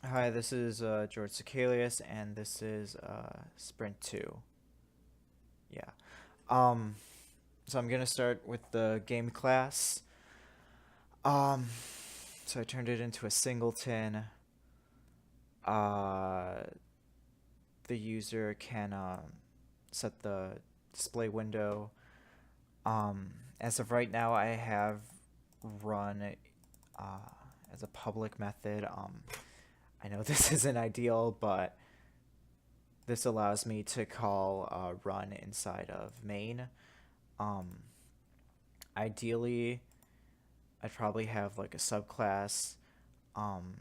Hi, this is George Sicalius, and this is Sprint 2. Yeah. Um, so I'm gonna start with the game class. Um, so I turned it into a singleton. Uh, the user can set the display window. As of right now, I have run uh, as a public method. I know this isn't ideal, but this allows me to call run inside of main. Um, Ideally, I'd probably have like a subclass um,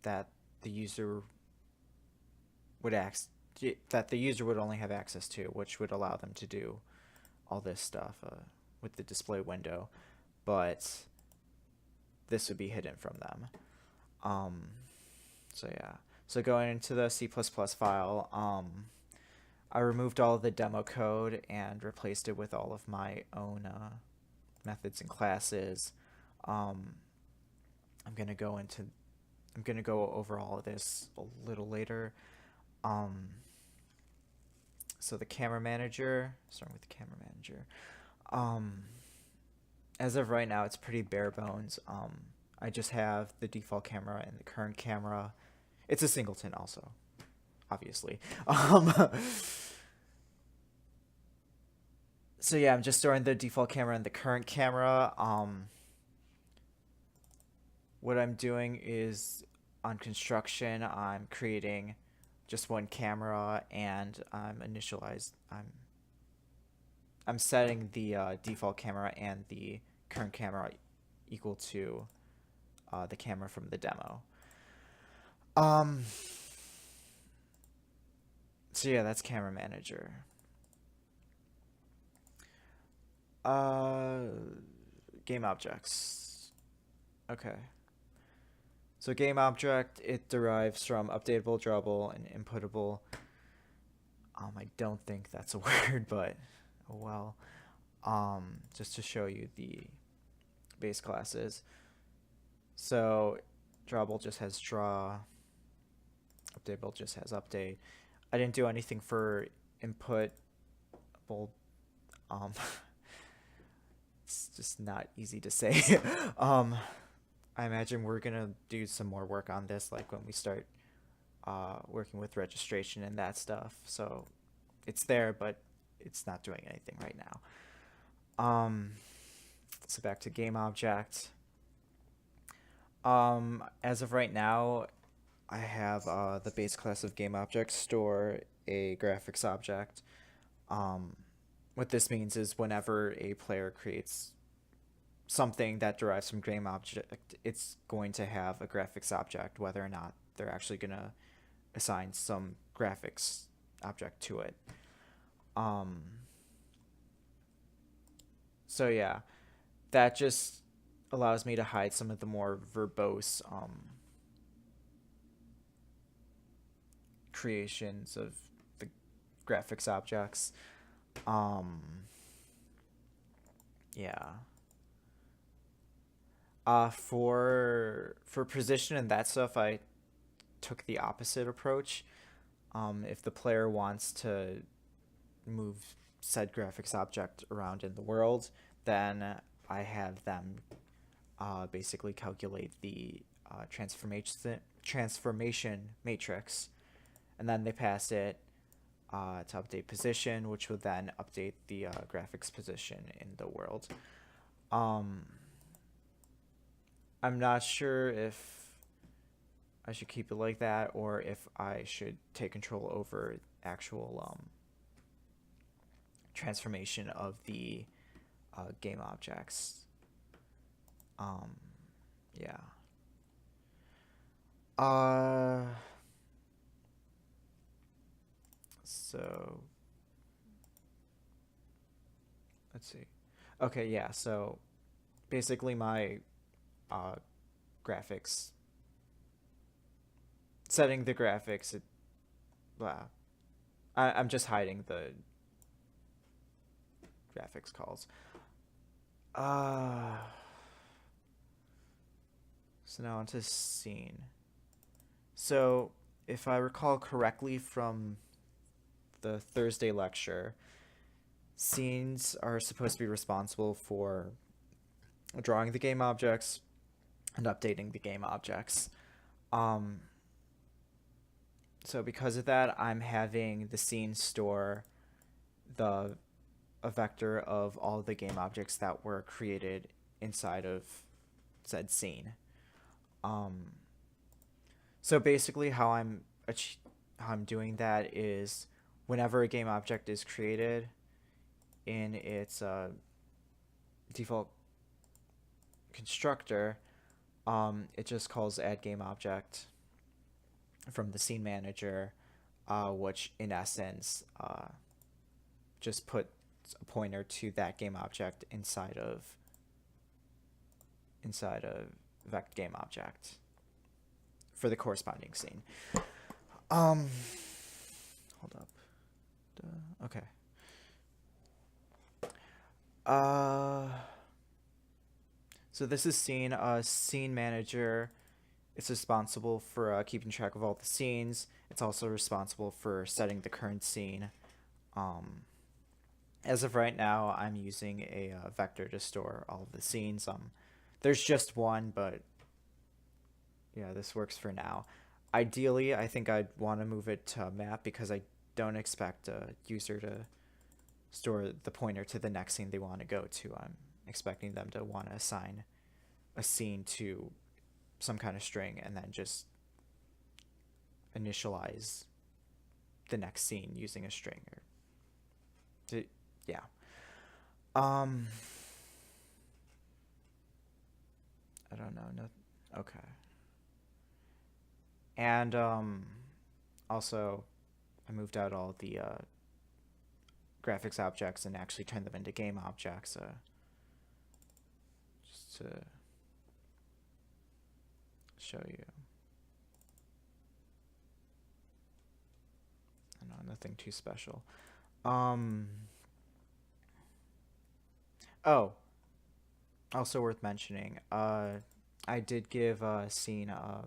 that the user would that the user would only have access to, which would allow them to do all this stuff with the display window, but this would be hidden from them. Um, so yeah. So going into the C++ file, I removed all of the demo code and replaced it with all of my own methods and classes. Um, I'm gonna go into I'm gonna go over all of this a little later. Um, so the camera manager, starting with the camera manager. Um, as of right now, it's pretty bare bones. I just have the default camera and the current camera. It's a singleton also, obviously. Um, so yeah, I'm just storing the default camera and the current camera. What I'm doing is on construction, I'm creating just one camera and I'm setting the default camera and the current camera equal to the camera from the demo. Um, so yeah, that's camera manager. Uh, Game objects. Okay. So game object, it derives from updatable, drawable, and inputable. I don't think that's a word, but oh well. Just to show you the base classes. So drawable just has draw, updatable just has update. I didn't do anything for input. Well, um, it's just not easy to say. um, I imagine we're gonna do some more work on this, like when we start working with registration and that stuff. So it's there, but it's not doing anything right now. So back to game object. As of right now, I have the base class of game object store a graphics object. Um, what this means is whenever a player creates something that derives from game object, it's going to have a graphics object, whether or not they're actually going to assign some graphics object to it. Um, so yeah, that just allows me to hide some of the more verbose creations of the graphics objects. Um, yeah. For position and that stuff, I took the opposite approach. If the player wants to move said graphics object around in the world, then I have them basically calculate the transformation matrix, and then they pass it to update position, which would then update the graphics position in the world. Um, I'm not sure if I should keep it like that or if I should take control over actual transformation of the game objects. Um, yeah. Uh, so let's see. Okay, yeah. So basically, my uh, graphics setting the graphics. Blah. I'm just hiding the graphics calls. Uh, so now onto scene. So, if I recall correctly from the Thursday lecture, scenes are supposed to be responsible for drawing the game objects and updating the game objects. Um, so because of that, I'm having the scene store the a vector of all the game objects that were created inside of said scene. Um, so basically, how I'm doing that is whenever a game object is created in its default constructor, it just calls add game object from the scene manager, which in essence just puts a pointer to that game object inside a vect game object for the corresponding scene. Hold up. Okay. So this is scene. Scene manager. It's responsible for keeping track of all the scenes. It's also responsible for setting the current scene. As of right now, I'm using a vector to store all of the scenes. There's just one, but yeah, this works for now. Ideally, I think I'd want to move it to map because I don't expect a user to store the pointer to the next scene they want to go to. I'm expecting them to want to assign a scene to some kind of string and then just initialize the next scene using a string. Yeah. I don't know. No. Okay. And also, I moved out all the graphics objects and actually turned them into game objects. Just to show you. I know, nothing too special. Oh, also worth mentioning. I did give scene a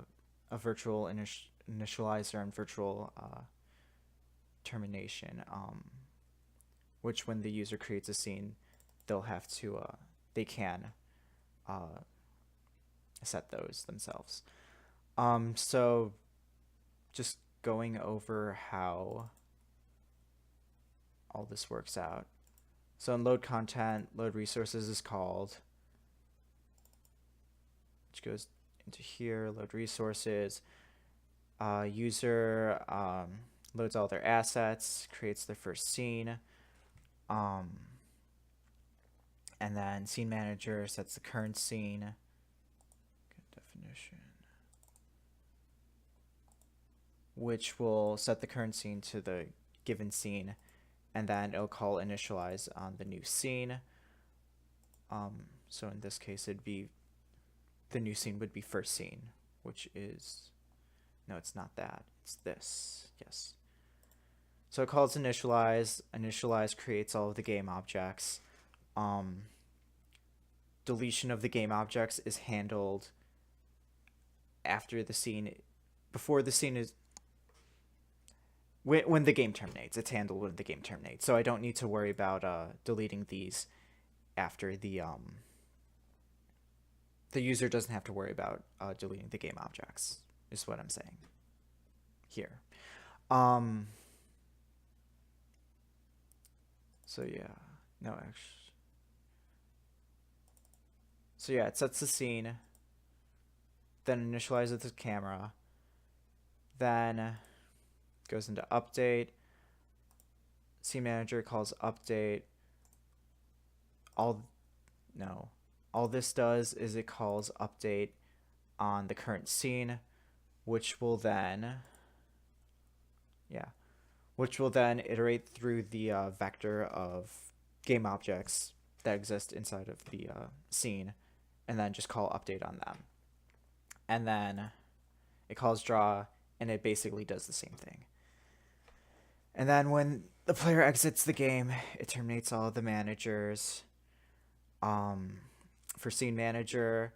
virtual initializer and virtual termination. Which when the user creates a scene, they'll have to they can set those themselves. So just going over how all this works out. So in load content, load resources is called, which goes into here, load resources. User loads all their assets, creates their first scene. And then scene manager sets the current scene. Good definition. Which will set the current scene to the given scene, and then it'll call initialize on the new scene. So in this case, it'd be the new scene would be first scene, which is, no, it's not that. It's this. Yes. So it calls initialize. Initialize creates all of the game objects. Deletion of the game objects is handled after the scene, before the scene is, when the game terminates. It's handled when the game terminates. So I don't need to worry about deleting these after the user doesn't have to worry about deleting the game objects, is what I'm saying here. So yeah, no, actually. So yeah, it sets the scene, then initializes the camera, then goes into update. Scene manager calls update. All this does is it calls update on the current scene, which will then iterate through the vector of game objects that exist inside of the scene, and then just call update on them. And then it calls draw, and it basically does the same thing. And then when the player exits the game, it terminates all of the managers. For scene manager,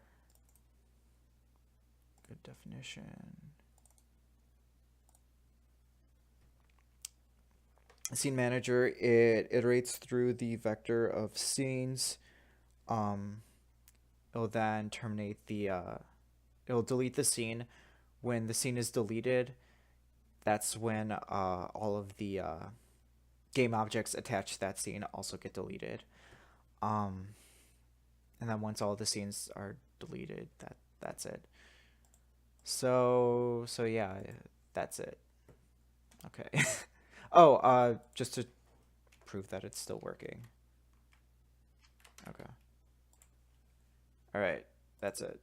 good definition. scene manager, it iterates through the vector of scenes. It'll then terminate the it'll delete the scene. When the scene is deleted, that's when all of the game objects attached to that scene also get deleted. Um, and then once all the scenes are deleted, that's it. So yeah, that's it. Okay. Oh, just to prove that it's still working. Okay. All right, that's it.